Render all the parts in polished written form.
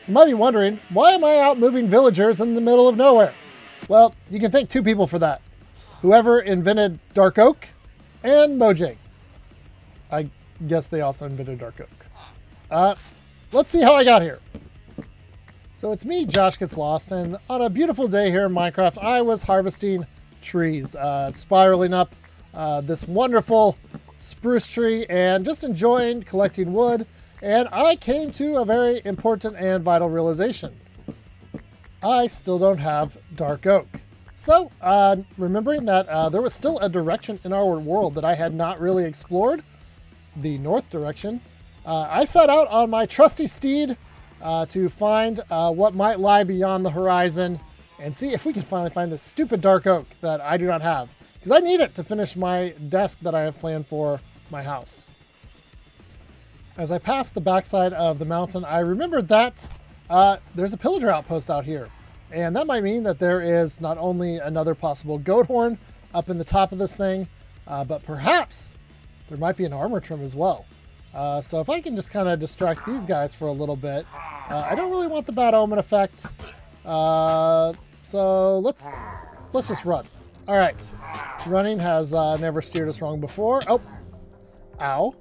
You might be wondering, why am I out moving villagers in the middle of nowhere? Well, you can thank two people for that. Whoever invented dark oak and Mojang. I guess they also invented dark oak. Let's see how I got here. So it's me, Josh Gets Lost, and on a beautiful day here in Minecraft, I was harvesting trees, spiraling up this wonderful spruce tree and just enjoying collecting wood. And I came to a very important and vital realization. I still don't have dark oak. So, remembering that there was still a direction in our world that I had not really explored, the north direction, I set out on my trusty steed to find what might lie beyond the horizon and see if we can finally find this stupid dark oak that I do not have. Because I need it to finish my desk that I have planned for my house. As I passed the backside of the mountain, I remembered that there's a pillager outpost out here. And that might mean that there is not only another possible goat horn up in the top of this thing, but perhaps there might be an armor trim as well. So if I can just kind of distract these guys for a little bit, I don't really want the bad omen effect. So let's just run. All right, running has never steered us wrong before. Oh, ow.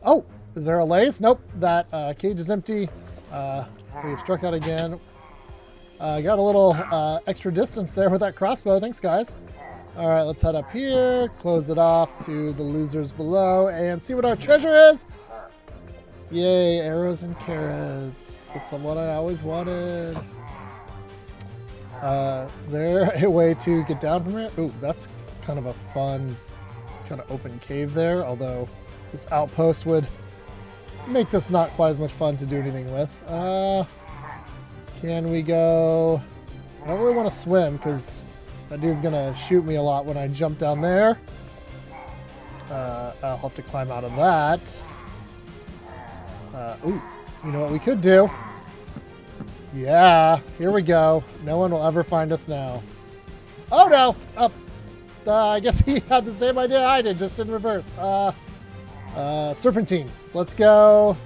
Oh, is there a lace? Nope, that cage is empty. We've struck out again. Got a little extra distance there with that crossbow. Thanks, guys. All right, let's head up here, close it off to the losers below, and see what our treasure is. Yay, arrows and carrots. That's what I always wanted. There a way to get down from here? Ooh, that's kind of a fun, kind of open cave there, although this outpost would make this not quite as much fun to do anything with. Can we go? I don't really want to swim because that dude's gonna shoot me a lot when I jump down there. I'll have to climb out of that. Ooh, you know what we could do? Yeah, here we go. No one will ever find us now. Oh no! I guess he had the same idea I did, just in reverse. Serpentine. Let's go.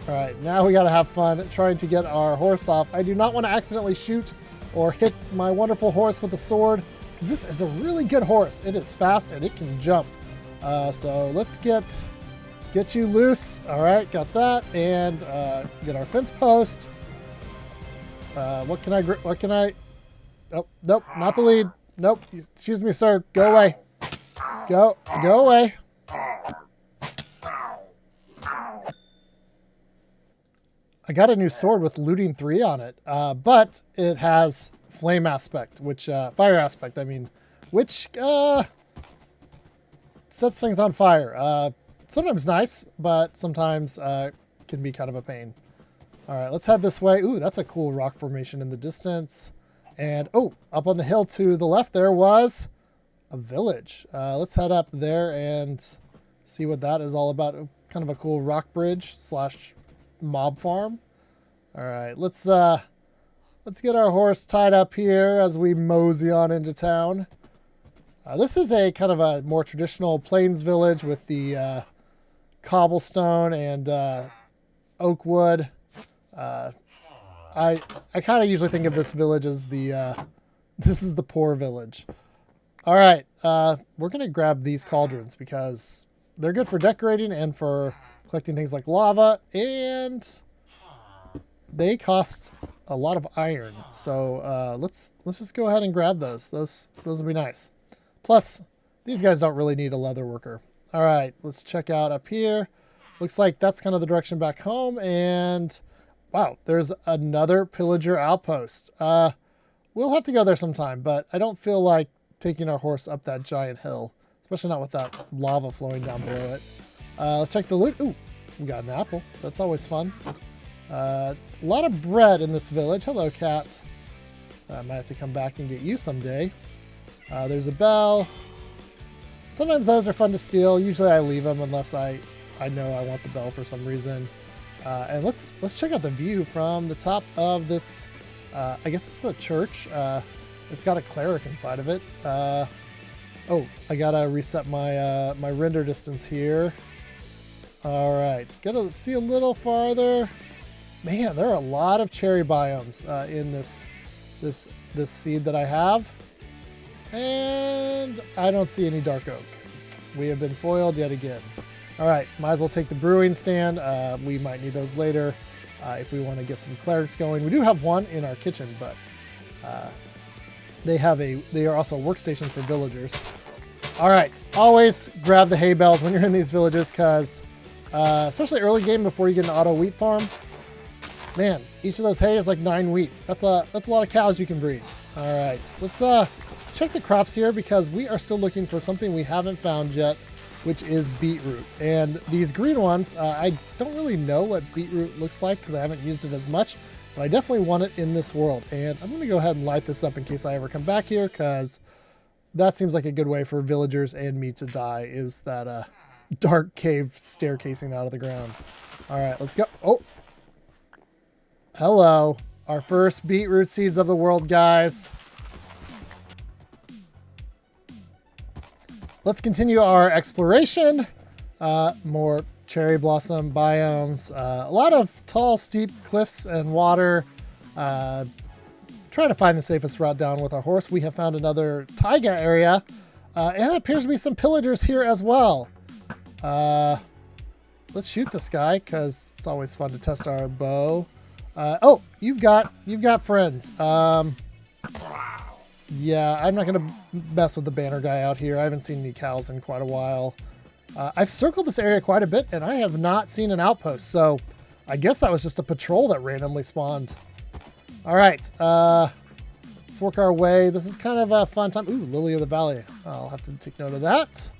All right, now we gotta have fun trying to get our horse off. I do not want to accidentally shoot or hit my wonderful horse with a sword, because this is a really good horse. It is fast and it can jump. So let's get you loose. All right, got that, and get our fence post. What can I? Oh, nope, not the lead. Nope, excuse me, sir. Go away. Go away. I got a new sword with looting 3 on it, but it has flame aspect, which, fire aspect, I mean, which, sets things on fire. Sometimes nice, but sometimes, can be kind of a pain. All right, let's head this way. Ooh, that's a cool rock formation in the distance. And, oh, up on the hill to the left there was a village. Let's head up there and see what that is all about. Kind of a cool rock bridge / mob farm. All right, let's get our horse tied up here as we mosey on into town. This is a kind of a more traditional plains village with the cobblestone and oak wood. I kind of usually think of this village as this is the poor village. All right, we're gonna grab these cauldrons because they're good for decorating and for collecting things like lava, and they cost a lot of iron. So let's just go ahead and grab those. Those will be nice. Plus, these guys don't really need a leather worker. All right, let's check out up here. Looks like that's kind of the direction back home. And wow, there's another pillager outpost. We'll have to go there sometime, but I don't feel like taking our horse up that giant hill, especially not with that lava flowing down below it. Let's check the loot. Ooh, we got an apple. That's always fun. A lot of bread in this village. Hello, cat. I might have to come back and get you someday. There's a bell. Sometimes those are fun to steal. Usually I leave them unless I know I want the bell for some reason. And let's check out the view from the top of this. I guess it's a church. It's got a cleric inside of it. Oh, I gotta reset my my render distance here. All right, gotta see a little farther. Man, there are a lot of cherry biomes in this seed that I have. And I don't see any dark oak. We have been foiled yet again. All right, might as well take the brewing stand. We might need those later if we want to get some clerics going. We do have one in our kitchen, but they are also workstations for villagers. All right, always grab the hay bales when you're in these villages because especially early game before you get an auto wheat farm, man, each of those hay is like 9 wheat. That's a lot of cows you can breed. All right, let's check the crops here because we are still looking for something we haven't found yet, which is beetroot. And these green ones, I don't really know what beetroot looks like because I haven't used it as much, but I definitely want it in this world. And I'm going to go ahead and light this up in case I ever come back here because that seems like a good way for villagers and me to die, is that dark cave staircasing out of the ground. All right, let's go. Oh, hello. Our first beetroot seeds of the world, guys. Let's continue our exploration. More cherry blossom biomes. A lot of tall, steep cliffs and water. Trying to find the safest route down with our horse. We have found another taiga area. And it appears to be some pillagers here as well. Let's shoot this guy because it's always fun to test our bow. Oh, you've got friends. Yeah, I'm not going to mess with the banner guy out here. I haven't seen any cows in quite a while. I've circled this area quite a bit, and I have not seen an outpost, so I guess that was just a patrol that randomly spawned. All right, let's work our way. This is kind of a fun time. Ooh, Lily of the Valley. I'll have to take note of that.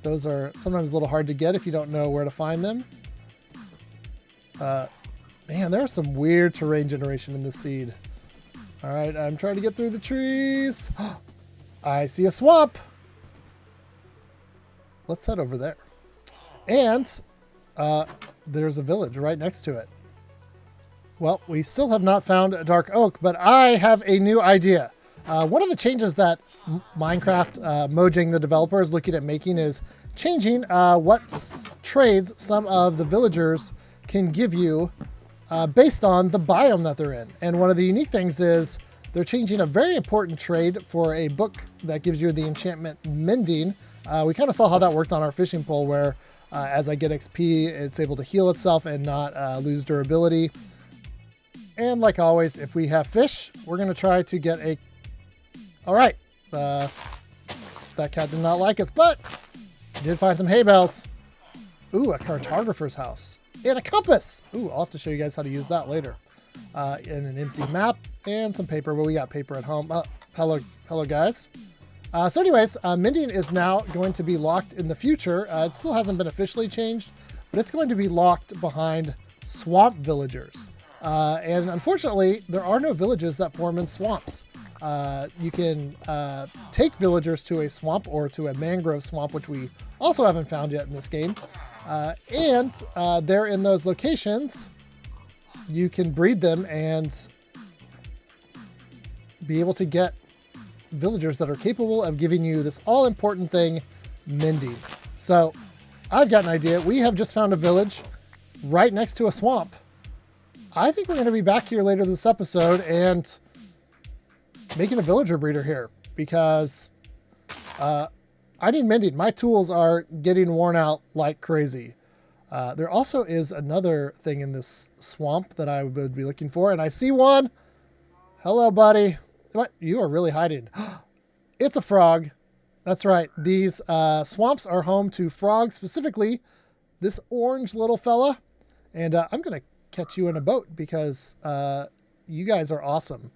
Those are sometimes a little hard to get if you don't know where to find them. Man, there's some weird terrain generation in this seed. All right, I'm trying to get through the trees. I see a swamp. Let's head over there. And there's a village right next to it. Well, we still have not found a dark oak, but I have a new idea. One of the changes that Minecraft Mojang, the developer, is looking at making is changing what trades some of the villagers can give you based on the biome that they're in. And one of the unique things is they're changing a very important trade for a book that gives you the enchantment mending. We kind of saw how that worked on our fishing pole where as I get XP, it's able to heal itself and not lose durability. And like always, if we have fish, we're going to try to get a... All right. That cat did not like us, but did find some hay bales. Ooh, a cartographer's house. And a compass. Ooh, I'll have to show you guys how to use that later. And an empty map and some paper. Well, we got paper at home. Hello, guys. So anyways, mending is now going to be locked in the future. It still hasn't been officially changed, but it's going to be locked behind swamp villagers. And unfortunately, there are no villages that form in swamps. You can take villagers to a swamp or to a mangrove swamp, which we also haven't found yet in this game. And they're in those locations. You can breed them and be able to get villagers that are capable of giving you this all-important thing, mending. So I've got an idea. We have just found a village right next to a swamp. I think we're going to be back here later this episode and making a villager breeder here because I need mending. My tools are getting worn out like crazy. There also is another thing in this swamp that I would be looking for, and I see one. Hello, buddy. What? You are really hiding. It's a frog. That's right. These swamps are home to frogs, specifically this orange little fella. And I'm going to catch you in a boat because you guys are awesome.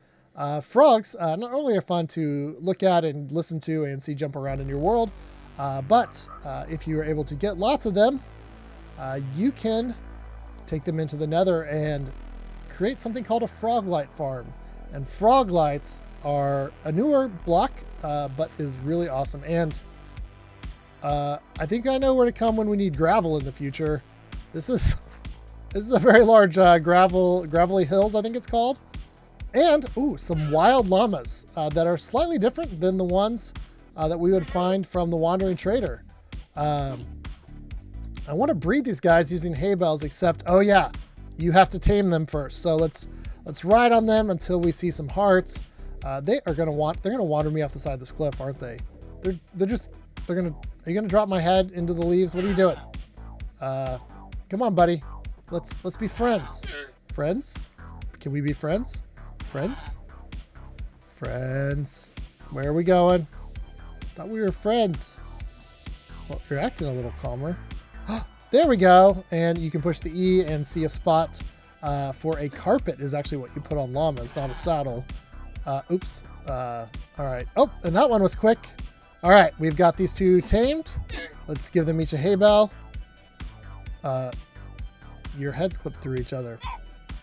Frogs not only are fun to look at and listen to and see jump around in your world, but if you are able to get lots of them, you can take them into the Nether and create something called a frog light farm. And frog lights are a newer block, but is really awesome. And I think I know where to come when we need gravel in the future. This is a very large gravelly hills, I think it's called. And, ooh, some wild llamas that are slightly different than the ones that we would find from the Wandering Trader. I want to breed these guys using hay bales, except, oh yeah, you have to tame them first. So let's ride on them until we see some hearts. They're gonna wander me off the side of this cliff, aren't they? Are you gonna drop my head into the leaves? What are you doing? Come on, buddy. Let's be friends. Friends? Can we be friends? Friends? Friends. Where are we going? Thought we were friends. Well, you're acting a little calmer. There we go. And you can push the E and see a spot for a carpet is actually what you put on llamas, not a saddle. Oops. All right. Oh, and that one was quick. All right, we've got these two tamed. Let's give them each a hay bale. Your heads clip through each other.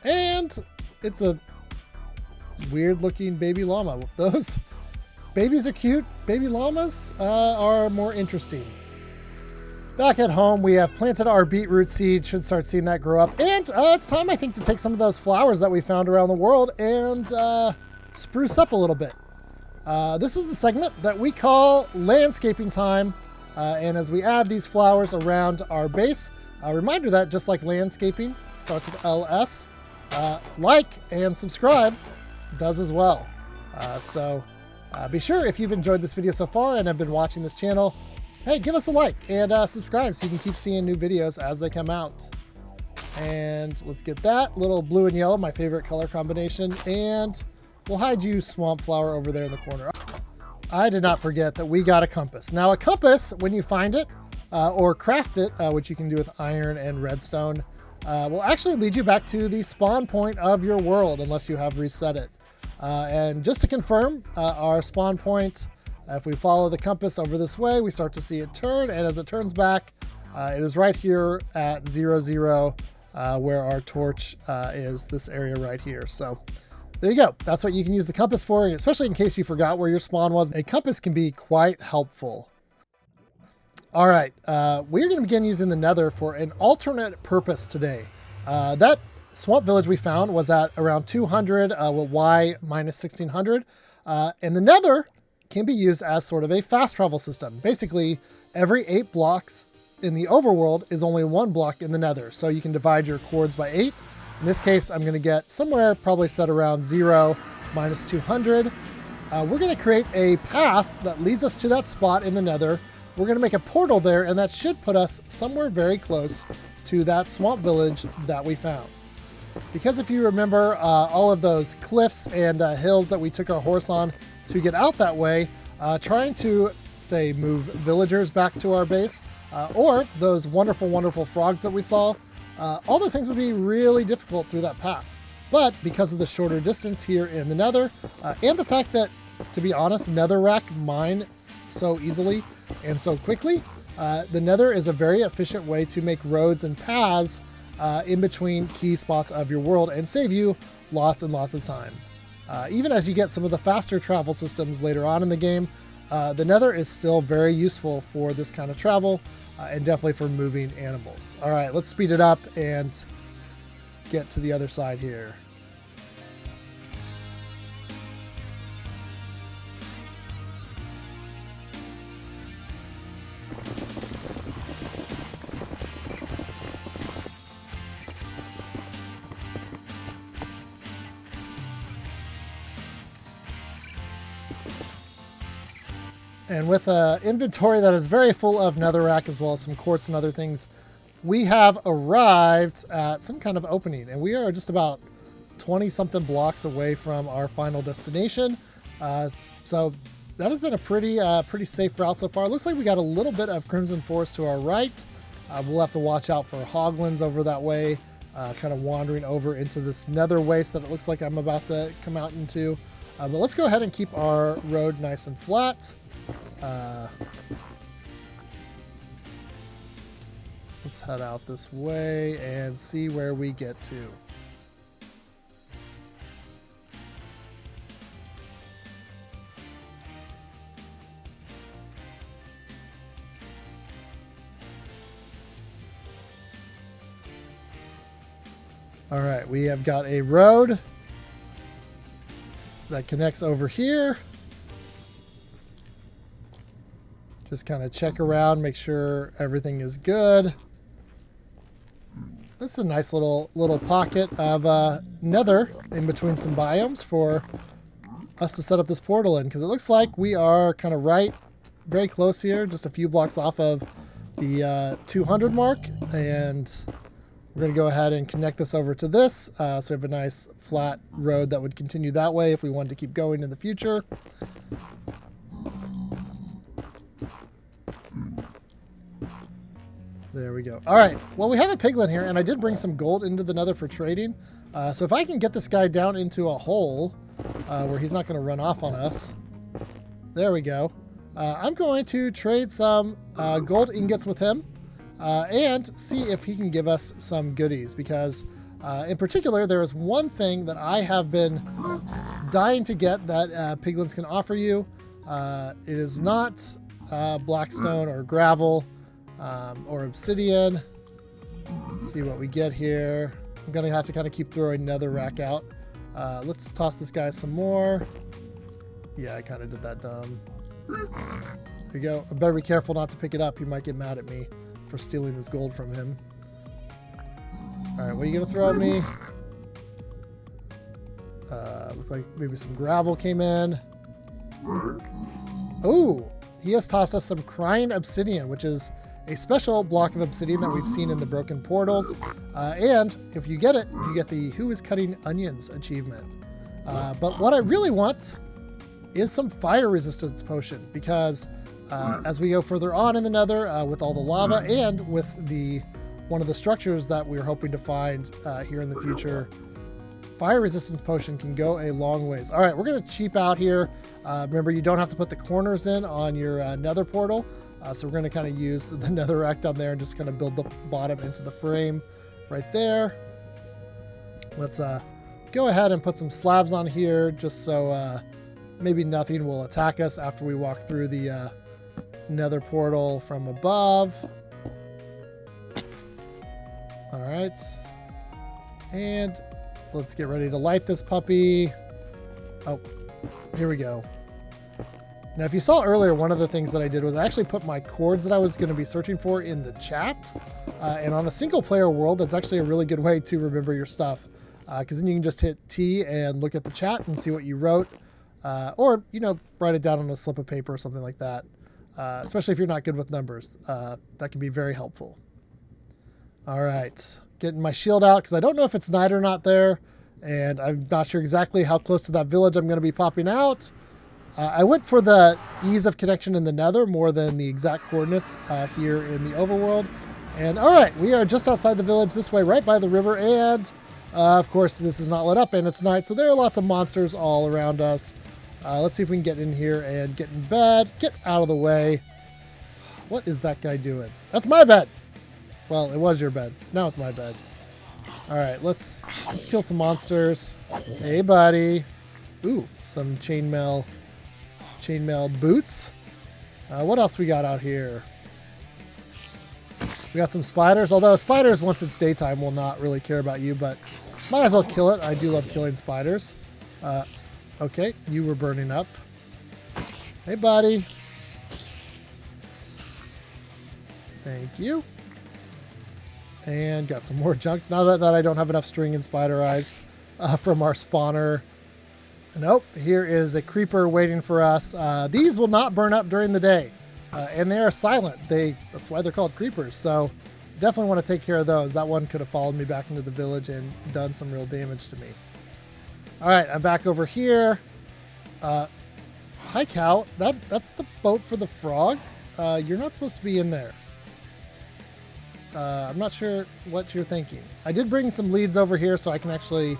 And it's a weird looking baby llama. Those babies are cute. Baby llamas are more interesting. Back at home, we have planted our beetroot seed. Should start seeing that grow up. And it's time, I think, to take some of those flowers that we found around the world and spruce up a little bit. This is the segment that we call landscaping time. And as we add these flowers around our base, a reminder that just like landscaping starts with LS, like and subscribe does as well. So be sure, if you've enjoyed this video so far and have been watching this channel, hey, give us a like and subscribe so you can keep seeing new videos as they come out. And let's get that little blue and yellow, my favorite color combination, and we'll hide you, swamp flower, over there in the corner. I did not forget that we got a compass. Now a compass, when you find it or craft it, which you can do with iron and redstone, will actually lead you back to the spawn point of your world unless you have reset it. And just to confirm, our spawn point, if we follow the compass over this way, we start to see it turn, and as it turns back, it is right here at 0, 0, where our torch is, this area right here. So there you go. That's what you can use the compass for, especially in case you forgot where your spawn was. A compass can be quite helpful. All right, we're going to begin using the Nether for an alternate purpose today. That swamp village we found was at around 200, with Y minus 1600, and the Nether can be used as sort of a fast travel system. Basically, every 8 blocks in the overworld is only 1 block in the Nether. So you can divide your Coords by 8. In this case, I'm going to get somewhere probably set around 0 minus 200. We're going to create a path that leads us to that spot in the Nether. We're going to make a portal there, and that should put us somewhere very close to that swamp village that we found. Because if you remember all of those cliffs and hills that we took our horse on to get out that way, trying to, say, move villagers back to our base, or those wonderful, wonderful frogs that we saw, all those things would be really difficult through that path. But because of the shorter distance here in the Nether, and the fact that, to be honest, netherrack mine so easily and so quickly, the Nether is a very efficient way to make roads and paths in between key spots of your world and save you lots and lots of time. Even as you get some of the faster travel systems later on in the game, the Nether is still very useful for this kind of travel and definitely for moving animals. All right, let's speed it up and get to the other side here. And with an inventory that is very full of netherrack as well as some quartz and other things, we have arrived at some kind of opening. And we are just about 20-something blocks away from our final destination. So that has been a pretty safe route so far. It looks like we got a little bit of Crimson Forest to our right. We'll have to watch out for hoglins over that way, kind of wandering over into this nether waste that it looks like I'm about to come out into. But let's go ahead and keep our road nice and flat. Let's head out this way and see where we get to. All right, we have got a road that connects over here. Just kind of check around, make sure everything is good. This is a nice little pocket of nether in between some biomes for us to set up this portal in, because it looks like we are kind of very close here, just a few blocks off of the 200 mark, and we're going to go ahead and connect this over to this, so we have a nice flat road that would continue that way if we wanted to keep going in the future. There we go. All right, well, we have a piglin here, and I did bring some gold into the nether for trading, so if I can get this guy down into a hole where he's not going to run off on us, there we go. I'm going to trade some gold ingots with him and see if he can give us some goodies, because in particular, there is one thing that I have been dying to get that piglins can offer you. It is not blackstone or gravel or obsidian. Let's see what we get here. I'm going to have to kind of keep throwing another rack out. Let's toss this guy some more. Yeah, I kind of did that dumb. There you go. I better be careful not to pick it up. He might get mad at me for stealing this gold from him. All right, what are you going to throw at me? Looks like maybe some gravel came in. Oh, he has tossed us some crying obsidian, which is a special block of obsidian that we've seen in the broken portals. And if you get it, you get the Who is Cutting Onions achievement. But what I really want is some fire resistance potion, because as we go further on in the nether with all the lava and with one of the structures that we're hoping to find here in the future, fire resistance potion can go a long ways. All right, we're going to cheap out here. Remember, you don't have to put the corners in on your nether portal, so we're going to kind of use the nether rack down there and just kind of build the bottom into the frame right there. Let's go ahead and put some slabs on here just so maybe nothing will attack us after we walk through the nether portal from above. All right. And let's get ready to light this puppy. Oh, here we go. Now, if you saw earlier, one of the things that I did was I actually put my Coords that I was going to be searching for in the chat. And on a single player world, that's actually a really good way to remember your stuff, because then you can just hit T and look at the chat and see what you wrote. Or, write it down on a slip of paper or something like that. Especially if you're not good with numbers. That can be very helpful. All right. Getting my shield out because I don't know if it's night or not there. And I'm not sure exactly how close to that village I'm going to be popping out. I went for the ease of connection in the nether more than the exact coordinates here in the overworld. And all right, we are just outside the village this way, right by the river. And of course, this is not lit up and it's night. So there are lots of monsters all around us. Let's see if we can get in here and get in bed. Get out of the way. What is that guy doing? That's my bed. Well, it was your bed. Now it's my bed. All right, let's kill some monsters. Hey, buddy. Ooh, some chainmail boots. What else we got out here? We got some spiders, although spiders, once it's daytime, will not really care about you, but might as well kill it. I do love killing spiders. Okay, you were burning up. Hey, buddy. Thank you. And got some more junk. Now that I don't have enough string and spider eyes from our spawner. Nope, here is a creeper waiting for us. These will not burn up during the day, and they are silent. That's why they're called creepers, so definitely want to take care of those. That one could have followed me back into the village and done some real damage to me. All right, I'm back over here. Hi, cow. That's the boat for the frog. You're not supposed to be in there. I'm not sure what you're thinking. I did bring some leads over here so I can actually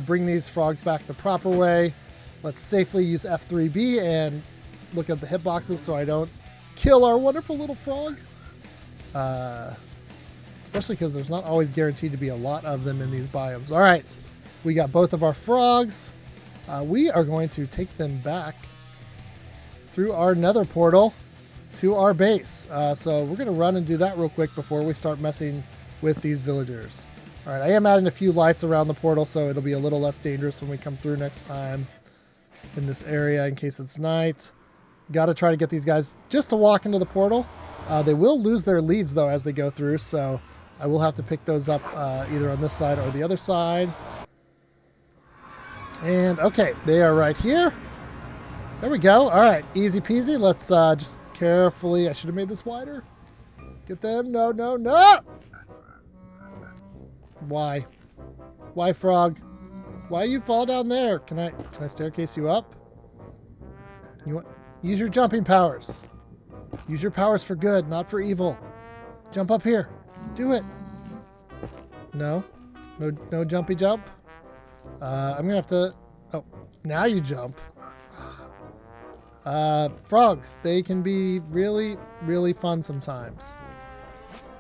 bring these frogs back the proper way. Let's safely use F3B and look at the hitboxes so I don't kill our wonderful little frog. Especially because there's not always guaranteed to be a lot of them in these biomes. All right, we got both of our frogs. We are going to take them back through our nether portal to our base. So we're going to run and do that real quick before we start messing with these villagers. All right, I am adding a few lights around the portal so it'll be a little less dangerous when we come through next time in this area in case it's night. Got to try to get these guys just to walk into the portal. They will lose their leads though as they go through, so I will have to pick those up either on this side or the other side. And okay, they are right here. There we go. All right, easy peasy. Let's just carefully, I should have made this wider. Get them. No, no, no. Why? Why, frog? Why you fall down there? Can I staircase you up? You want, use your jumping powers. Use your powers for good, not for evil. Jump up here. Do it. No. No jumpy jump. I'm gonna have to... Oh, now you jump. Frogs, they can be really, really fun sometimes.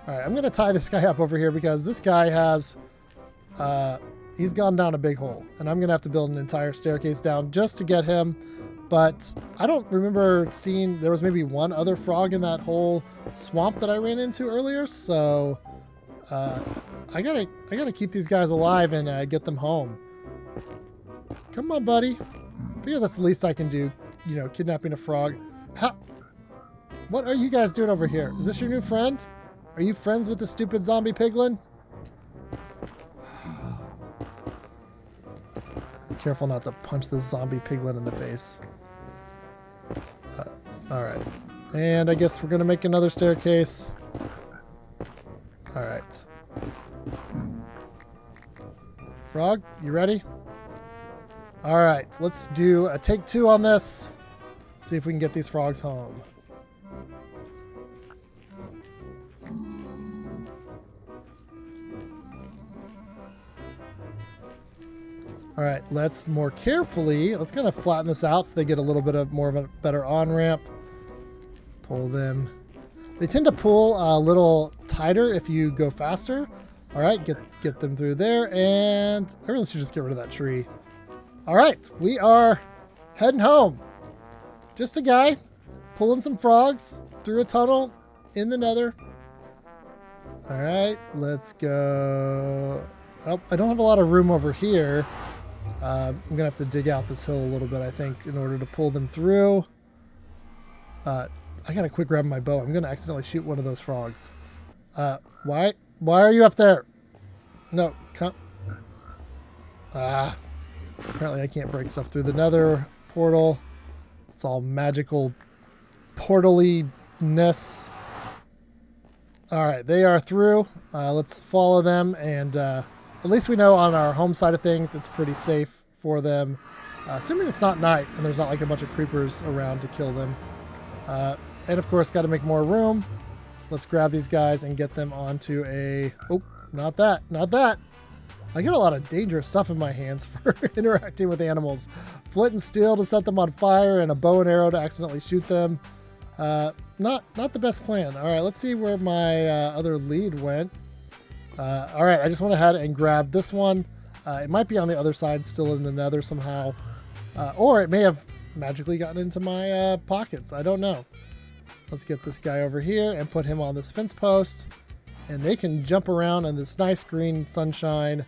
Alright, I'm gonna tie this guy up over here because this guy has... he's gone down a big hole. And I'm gonna have to build an entire staircase down just to get him. But I don't remember seeing... There was maybe one other frog in that whole swamp that I ran into earlier, so... I gotta keep these guys alive and get them home. Come on, buddy. I figure that's the least I can do. You know, kidnapping a frog. How? What are you guys doing over here? Is this your new friend? Are you friends with the stupid zombie piglin? Be careful not to punch this zombie piglin in the face. Alright. And I guess we're gonna make another staircase. Alright. Frog, you ready? Alright, let's do a take 2 on this. See if we can get these frogs home. Alright, let's more carefully, let's kind of flatten this out so they get a little bit of more of a better on-ramp. Pull them. They tend to pull a little tighter if you go faster. Alright, get them through there, and I really should just get rid of that tree. Alright, we are heading home. Just a guy pulling some frogs through a tunnel in the Nether. Alright, let's go. Oh, I don't have a lot of room over here. I'm going to have to dig out this hill a little bit, I think, in order to pull them through. I got to quit grabbing my bow. I'm going to accidentally shoot one of those frogs. Why are you up there? No, come. Apparently I can't break stuff through the Nether portal. It's all magical portal-y-ness. Alright, they are through. Let's follow them, and at least we know on our home side of things it's pretty safe for them. Assuming it's not night and there's not like a bunch of creepers around to kill them. And of course, got to make more room. Let's grab these guys and get them onto a... Oh, not that, not that. I get a lot of dangerous stuff in my hands for interacting with animals. Flint and steel to set them on fire and a bow and arrow to accidentally shoot them. Not the best plan. All right, let's see where my other lead went. All right, I just went ahead and grabbed this one. It might be on the other side, still in the Nether somehow. Or it may have magically gotten into my pockets. I don't know. Let's get this guy over here and put him on this fence post. And they can jump around in this nice green sunshine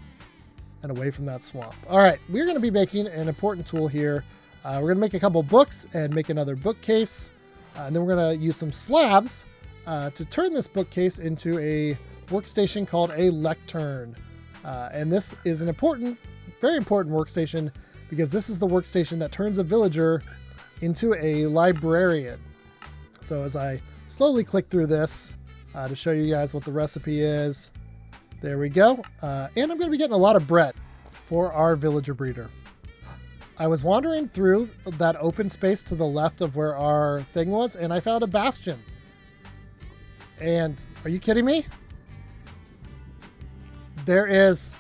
and away from that swamp. All right, we're going to be making an important tool here. We're going to make a couple books and make another bookcase. And then we're going to use some slabs to turn this bookcase into a workstation called a lectern. And this is an important, very important workstation because this is the workstation that turns a villager into a librarian. So as I slowly click through this to show you guys what the recipe is, there we go. And I'm going to be getting a lot of bread for our villager breeder. I was wandering through that open space to the left of where our thing was, and I found a bastion. And are you kidding me? There is,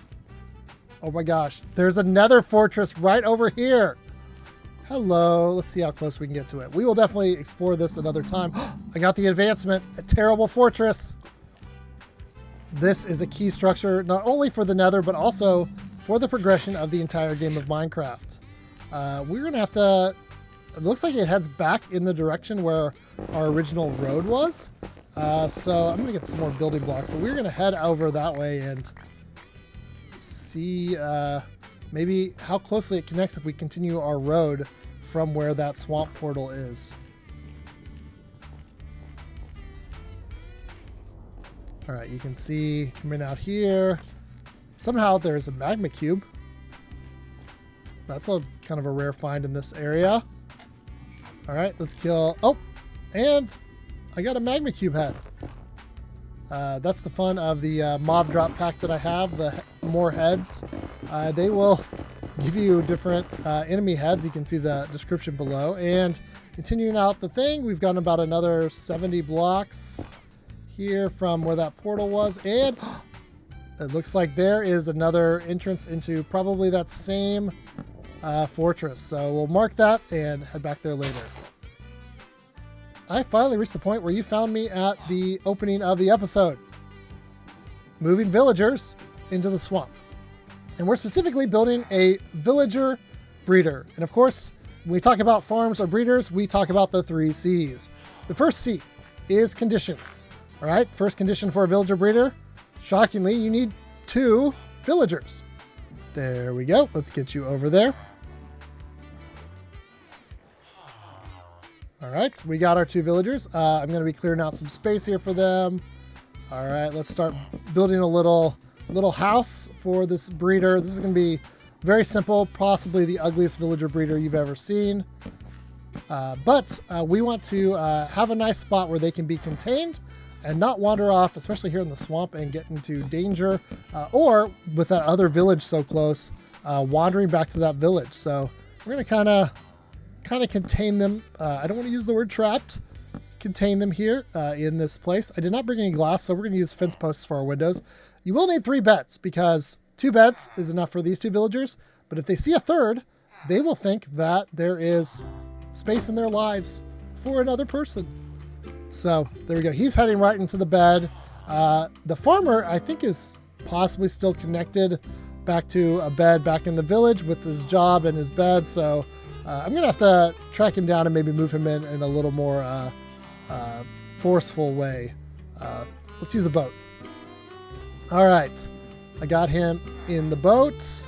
oh my gosh, there's a Nether fortress right over here. Hello, let's see how close we can get to it. We will definitely explore this another time. I got the advancement, a terrible fortress. This is a key structure, not only for the Nether, but also for the progression of the entire game of Minecraft. We're gonna have to, it looks like it heads back in the direction where our original road was. So I'm gonna get some more building blocks, but we're gonna head over that way and see maybe how closely it connects if we continue our road from where that swamp portal is. All right, you can see coming out here. Somehow there's a magma cube. That's a kind of a rare find in this area. All right, let's kill. Oh, and I got a magma cube head. That's the fun of the mob drop pack that I have. The more heads, they will give you different enemy heads. You can see the description below. And continuing out the thing, we've gotten about another 70 blocks here from where that portal was. And it looks like there is another entrance into probably that same fortress. So we'll mark that and head back there later. I finally reached the point where you found me at the opening of the episode. Moving villagers into the swamp. And we're specifically building a villager breeder. And of course, when we talk about farms or breeders, we talk about the 3 C's. The first C is conditions. All right, first condition for a villager breeder. Shockingly, you need 2 villagers. There we go. Let's get you over there. All right, we got our 2 villagers. I'm going to be clearing out some space here for them. All right, let's start building a little house for this breeder. This is going to be very simple, possibly the ugliest villager breeder you've ever seen. But we want to have a nice spot where they can be contained and not wander off, especially here in the swamp, and get into danger, or with that other village so close, wandering back to that village. So we're going to kind of contain them. I don't want to use the word trapped. Contain them here in this place. I did not bring any glass, so we're going to use fence posts for our windows. You will need 3 beds because 2 beds is enough for these 2 villagers. But if they see a third, they will think that there is space in their lives for another person. So there we go. He's heading right into the bed. The farmer, I think, is possibly still connected back to a bed back in the village with his job and his bed. So I'm going to have to track him down and maybe move him in a little more forceful way. Let's use a boat. All right. I got him in the boat.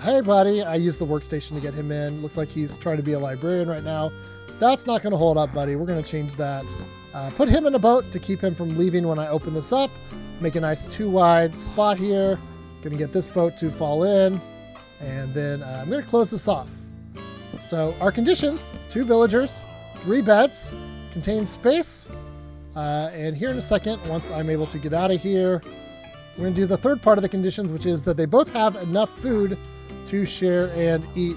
Hey, buddy. I used the workstation to get him in. Looks like he's trying to be a librarian right now. That's not going to hold up, buddy. We're going to change that. Put him in a boat to keep him from leaving when I open this up. Make a nice 2-wide spot here. Going to get this boat to fall in. And then I'm going to close this off. So our conditions, 2 villagers, 3 beds, contained space. And here in a second, once I'm able to get out of here, we're going to do the third part of the conditions, which is that they both have enough food to share and eat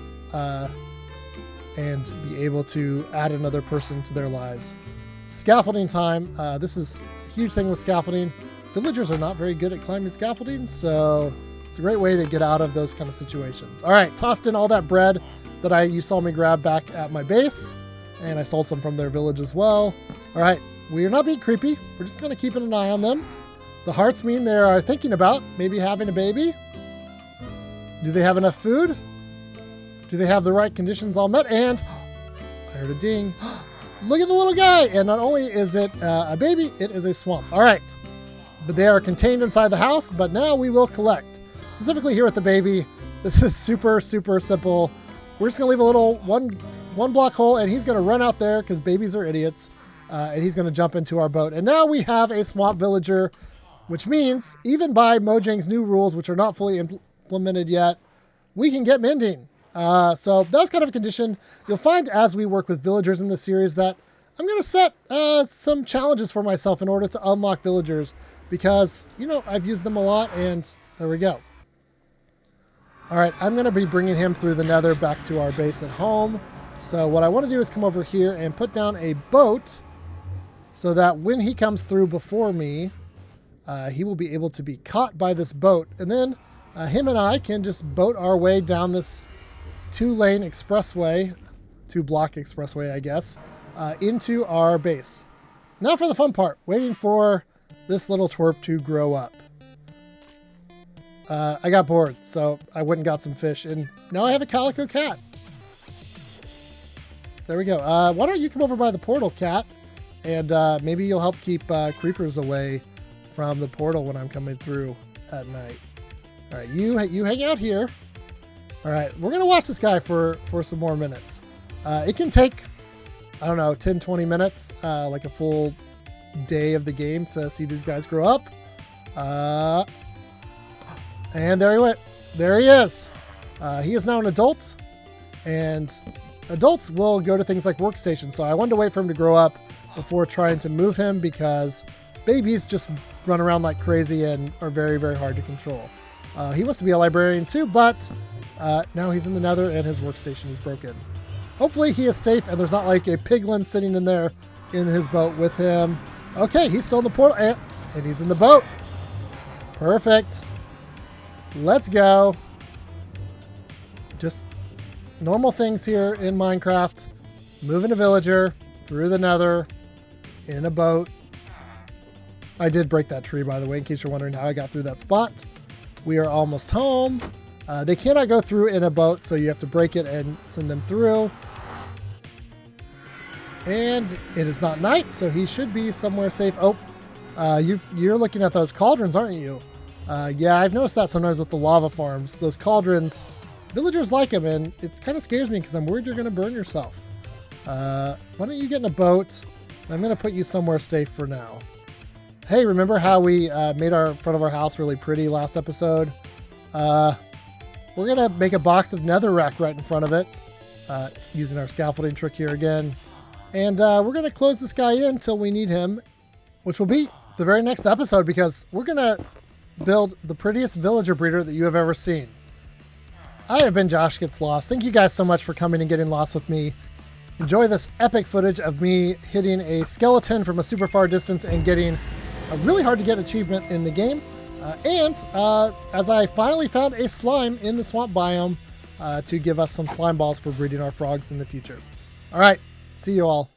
and be able to add another person to their lives. Scaffolding time. This is a huge thing with scaffolding. Villagers are not very good at climbing scaffolding, so it's a great way to get out of those kind of situations. All right, tossed in all that bread that you saw me grab back at my base, and I stole some from their village as well. All right, we are not being creepy. We're just kind of keeping an eye on them. The hearts mean they are thinking about maybe having a baby. Do they have enough food? Do they have the right conditions all met? And I heard a ding. Look at the little guy. And not only is it a baby, it is a swamp. All right. But they are contained inside the house, but now we will collect. Specifically here with the baby, this is super, super simple. We're just gonna leave a little one block hole, and he's gonna run out there because babies are idiots, and he's gonna jump into our boat. And now we have a swamp villager, which means even by Mojang's new rules, which are not fully implemented yet, we can get mending. So that was kind of a condition. You'll find as we work with villagers in this series that I'm going to set some challenges for myself in order to unlock villagers because, you know, I've used them a lot, and there we go. All right, I'm going to be bringing him through the Nether back to our base at home. So what I want to do is come over here and put down a boat so that when he comes through before me, he will be able to be caught by this boat. And then him and I can just boat our way down this 2-lane expressway, 2-block expressway, I guess, into our base. Now for the fun part, waiting for this little twerp to grow up. I got bored, so I went and got some fish, and now I have a calico cat. There we go. Why don't you come over by the portal, cat, and maybe you'll help keep creepers away from the portal when I'm coming through at night. All right, you hang out here. All right, we're going to watch this guy for some more minutes. It can take, I don't know, 10, 20 minutes, like a full day of the game to see these guys grow up. And there he went. There he is. He is now an adult, and adults will go to things like workstations. So I wanted to wait for him to grow up before trying to move him because babies just run around like crazy and are very, very hard to control. He wants to be a librarian too, but now he's in the Nether and his workstation is broken. Hopefully he is safe and there's not like a piglin sitting in there in his boat with him. Okay, he's still in the portal and he's in the boat. Perfect. Let's go. Just normal things here in Minecraft. Moving a villager through the Nether in a boat. I did break that tree, by the way, in case you're wondering how I got through that spot. We are almost home. They cannot go through in a boat, so you have to break it and send them through. And it is not night, so he should be somewhere safe. Oh, you're looking at those cauldrons, aren't you? Yeah, I've noticed that sometimes with the lava farms. Those cauldrons, villagers like them, and it kind of scares me because I'm worried you're going to burn yourself. Why don't you get in a boat? I'm going to put you somewhere safe for now. Hey, remember how we made our front of our house really pretty last episode? We're going to make a box of netherrack right in front of it, using our scaffolding trick here again. And we're going to close this guy in until we need him, which will be the very next episode because we're going to build the prettiest villager breeder that you have ever seen. I have been Josh Gets Lost. Thank you guys so much for coming and getting lost with me. Enjoy this epic footage of me hitting a skeleton from a super far distance and getting a really hard to get achievement in the game. As I finally found a slime in the swamp biome to give us some slime balls for breeding our frogs in the future. All right. See you all.